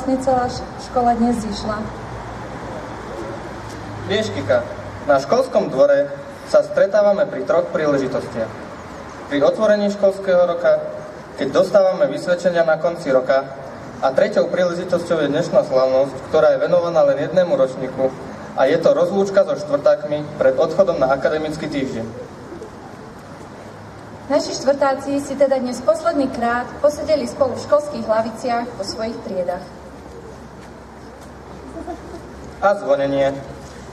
vlastne celá škola dnes zišla? Vieš, Kika, na školskom dvore sa stretávame pri 3 príležitostiach. Pri otvorení školského roka, keď dostávame vysvedčenia na konci roka a 3. príležitosťou je dnešná slávnosť, ktorá je venovaná len jednému ročníku a je to rozlúčka so štvrtákmi pred odchodom na akademický týždeň. Naši štvrtáci si teda dnes posledný krát posedeli spolu v školských laviciach po svojich triedach. A zvonenie,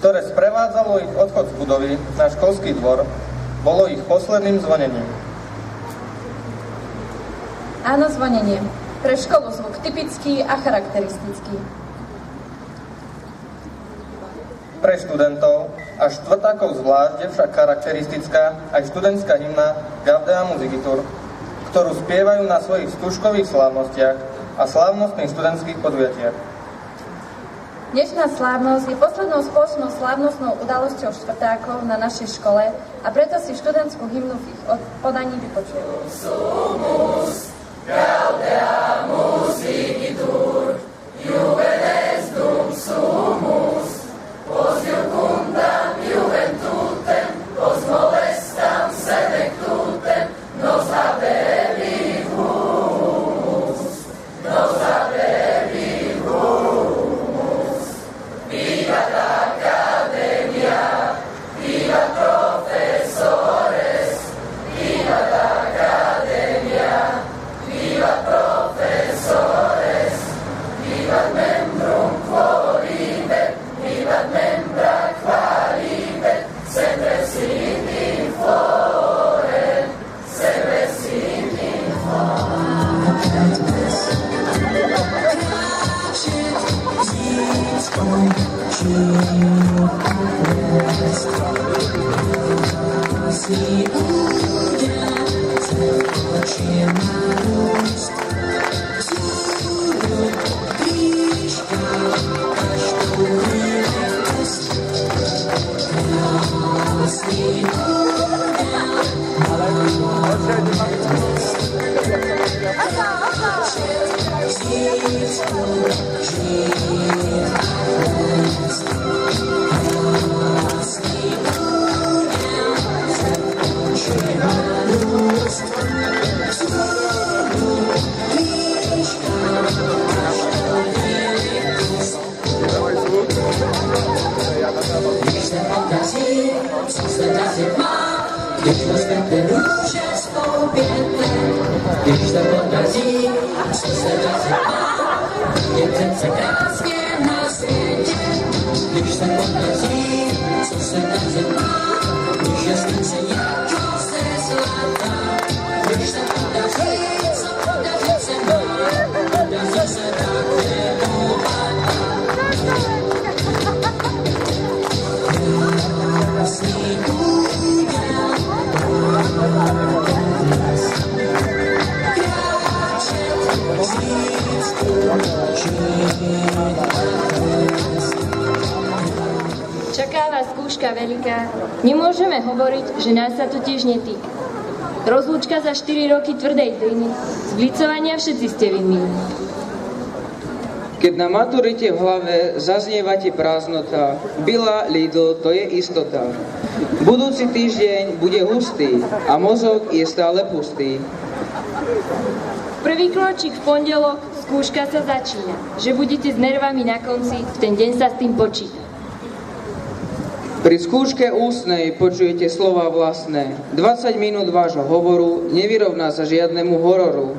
ktoré sprevádzalo ich odchod z budovy na školský dvor, bolo ich posledným zvonením. Áno, zvonenie. Pre školu zvuk typický a charakteristický. Pre študentov a štvrtákov zvlášť je však charakteristická aj študentská hymna Gaudeamus Igitur, ktorú spievajú na svojich stužkových slávnostiach a slávnostných študentských podujatiach. Dnešná slávnosť je poslednou spoločnou slávnostnou udalosťou štvrtákov na našej škole a preto si študentskú hymnu v ich podaní vypočujeme. Sumus Gaudeamus Igitur, Juvenes dum sumus, pos jucundam juventutem, pos molestam senectutem, nos habevi humus, nos habevi humus. Vivat Academia, vivat profesores, vivat Academia, vivat profesores, vivat membrum quolibet, vivat membra qualibet, sempre sit in flore, sempre sit in Čaká vás skúška veľká. Nemôžeme hovoriť, že nás sa to tiež netýka. Rozlúčka za 4 roky tvrdej driny, z blicovania všetci ste vinní. Keď na maturite v hlave zaznievate prázdnota, Bila Lidl, to je istota. Budúci týždeň bude hustý a mozog je stále pustý. Prvý kločík v pondelok, skúška sa začína. Že budete s nervami na konci, v ten deň sa s tým počíta. Pri skúške ústnej počujete slova vlastné. 20 minút vášho hovoru nevyrovná sa žiadnemu hororu.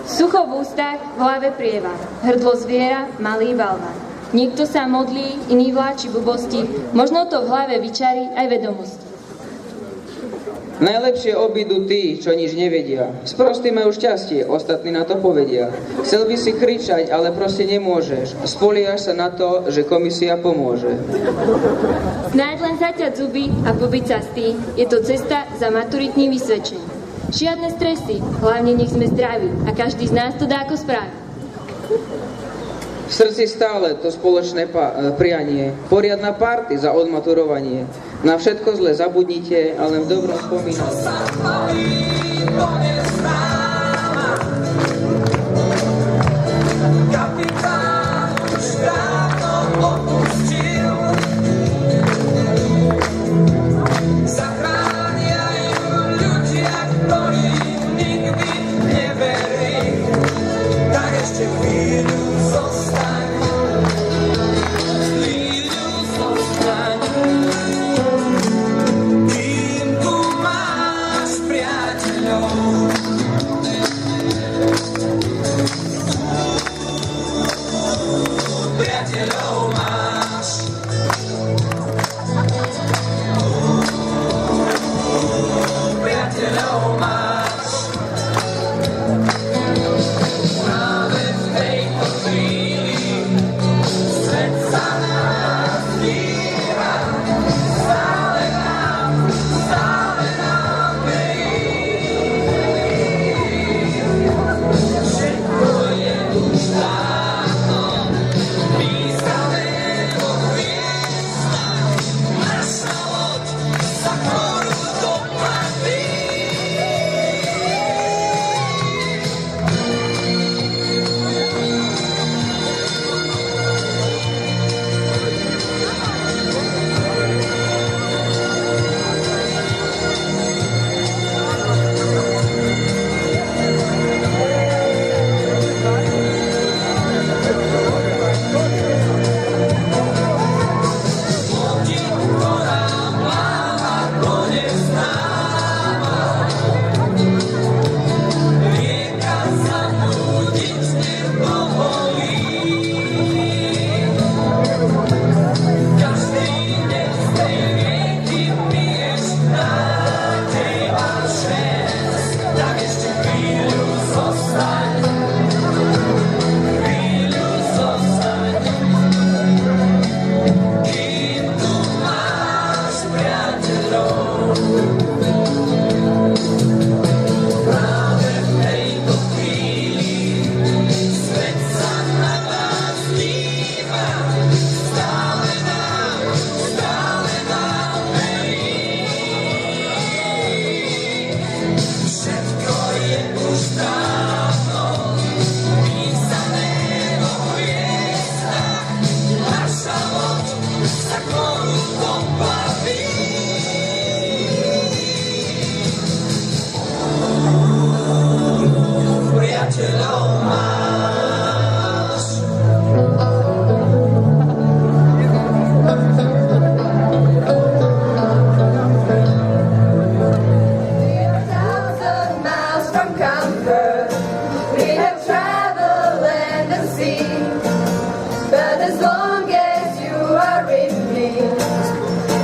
Sucho v ústach, v hlave prievan. Hrdlo zviera, malý balvan. Niekto sa modlí, iný vláči blbosti. Možno to v hlave vyčarí aj vedomosti. Najlepšie obídu tí, čo nič nevedia. Sprostí majú šťastie, ostatní na to povedia. Chcel by si kričať, ale proste nemôžeš. Spoliaš sa na to, že komisia pomôže. Snáď len zaťať zuby a pobyť sa s tým, je to cesta za maturitným vysvedčením. Žiadne stresy, hlavne nech sme zdraví a každý z nás to dá ako správi. V srdci stále to spoločné prianie, poriadna party za odmaturovanie. Na všetko zle zabudnite, ale v dobrom spomínaní.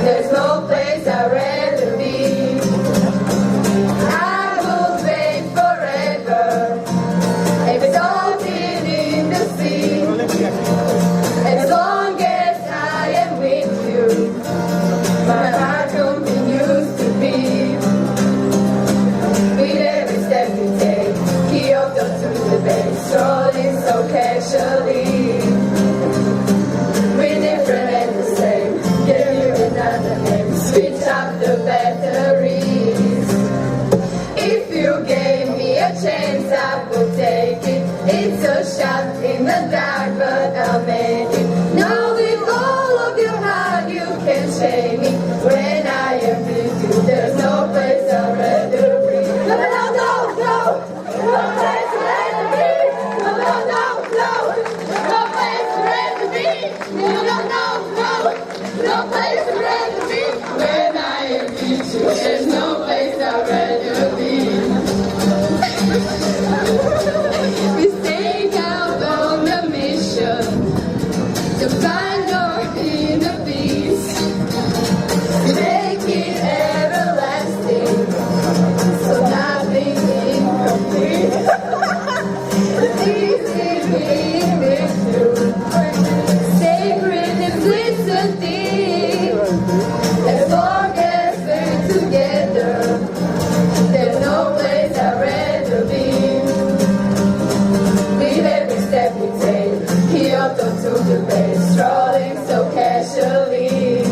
There's no place I'd rather be. I will wait forever if it's all in the sea. As long as I am with you, my heart continues to beat. With every step we take, Kyoto to the bay, strolling so casually. We're different and the same, give you another name, switch up the batteries. If you gave me a chance, I would take it. It's a shot in the dark, but I'll make it. Now with all of your heart, you can shame me. When I am with you, there's no place I'd rather be. No, no, no, no, no place I'd rather be. No, no, no, no, no place I'd rather be. No, no, no, no, no place I'd rather be. When I am with you, there's no place I'd rather be. We stay out on the mission to find our inner peace, make it everlasting, so nothing incomplete. It's easy being with you, sacred simplicity. As long as we're together, there's no place I'd rather be. With every step we take, Kyoto to the bay, strolling so casually.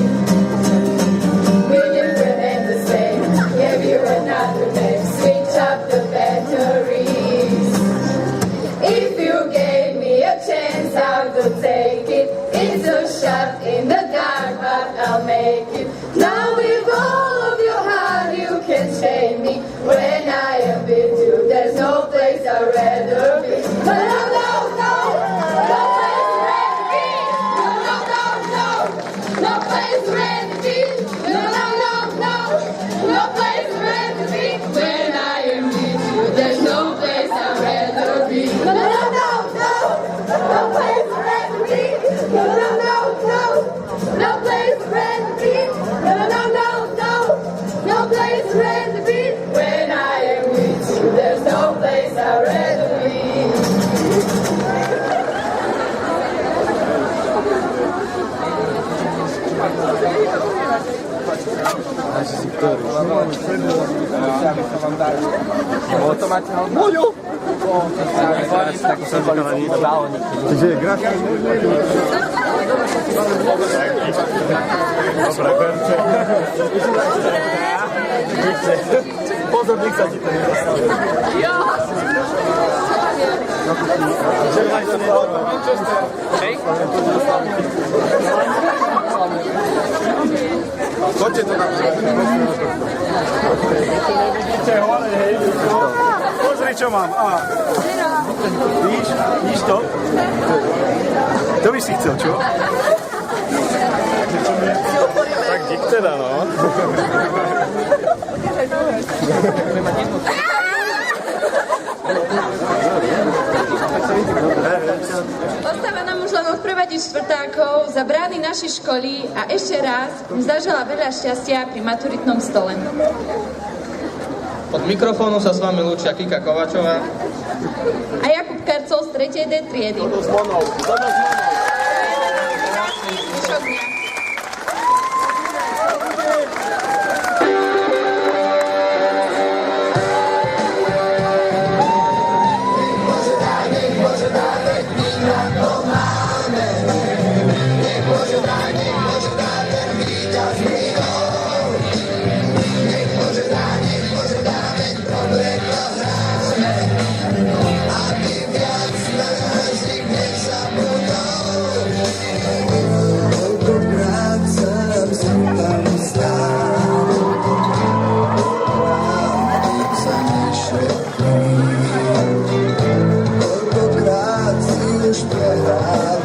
We're different and the same, give you another name, switch up the batteries. If you gave me a chance, I would take it. It's a shot in the dark, but I'll make it. Now with all of your heart, you can shame me. When I am with you, there's no place I'd rather be. No, no, no, no, no place I'd rather be. No, no, no, no, no place I'd rather be. No, no, no, no, no place I'd rather be. When I am with you, there's no place I'd rather be. No, no, no, no, no place I'd rather be. No, no, no, no, no place I'd rather be. No, no, no, no, no place I'd rather be. When I am with you, there's no place I'd rather be. Takže grafika. Pozor, nech sa ti to nedostane. Poďte to na pozri, čo mám. Víš to? To by si chcel, čo? Tak dík teda, no. Ostáva nám už len odprevadiť štvrtákov za brány našej školy a ešte raz im zažela veľa šťastia pri maturitnom stole. Od mikrofónu sa s vami lúčia Kika Kovačová A Jakub Karcol z 3. D triedy. Zvyšok dňa. Už prehráš